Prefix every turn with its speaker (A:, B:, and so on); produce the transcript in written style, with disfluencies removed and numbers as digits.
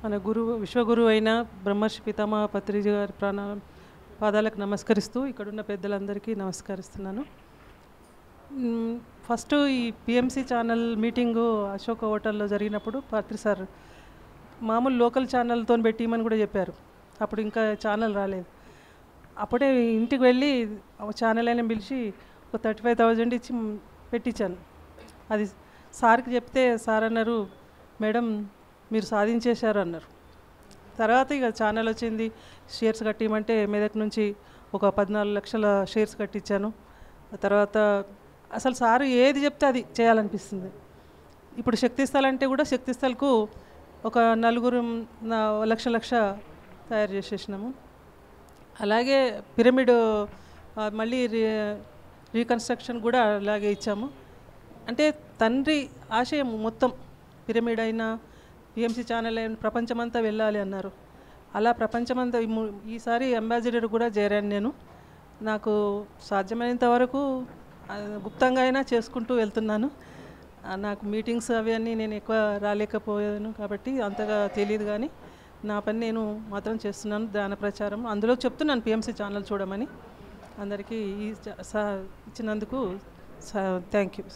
A: మన గురువు విశ్వగురువు అయిన బ్రహ్మర్షి పితామహ పత్రిజీ గారి పాదాలకు నమస్కరిస్తూ ఇక్కడున్న పెద్దలందరికీ నమస్కరిస్తున్నాను. ఫస్ట్ ఈ పిఎంసి ఛానల్ మీటింగు అశోక హోటల్లో జరిగినప్పుడు పత్రి సార్ మామూలు లోకల్ ఛానల్తో పెట్టిమని కూడా చెప్పారు. అప్పుడు ఇంకా ఛానల్ రాలేదు. అప్పుడే ఇంటికి వెళ్ళి ఛానల్ అయినా పిలిచి ఒక 35,000 ఇచ్చి పెట్టించాను. అది సార్కి చెప్తే సార్ అన్నారు, మేడం మీరు సాధించేశారు అన్నారు. తర్వాత ఇక ఛానల్ వచ్చింది, షేర్స్ కట్టిమంటే మెదక్ నుంచి ఒక 14 లక్షల షేర్స్ కట్టించాను. తర్వాత అసలు సారు ఏది చెప్తే అది చేయాలనిపిస్తుంది. ఇప్పుడు శక్తిస్థల్ అంటే కూడా శక్తిస్థల్కు ఒక 4 లక్ష తయారు చేసేసినాము. అలాగే పిరమిడ్ మళ్ళీ రీకన్స్ట్రక్షన్ కూడా అలాగే ఇచ్చాము. అంటే తండ్రి ఆశయం మొత్తం పిరమిడ్ అయినా పిఎంసి ఛానల్ అయినా ప్రపంచమంతా వెళ్ళాలి అన్నారు. అలా ప్రపంచమంతా ఈసారి అంబాసిడర్ కూడా చేరాను నేను. నాకు సాధ్యమైనంత వరకు గుప్తంగా అయినా చేసుకుంటూ వెళ్తున్నాను. నాకు మీటింగ్స్ అవన్నీ నేను ఎక్కువ రాలేకపోయాను కాబట్టి అంతగా తెలియదు, కానీ నా పని నేను మాత్రం చేస్తున్నాను. ధ్యాన ప్రచారం అందులో చెప్తున్నాను పిఎంసి ఛానల్ చూడమని. అందరికీ ఇచ్చినందుకు థ్యాంక్ యూ.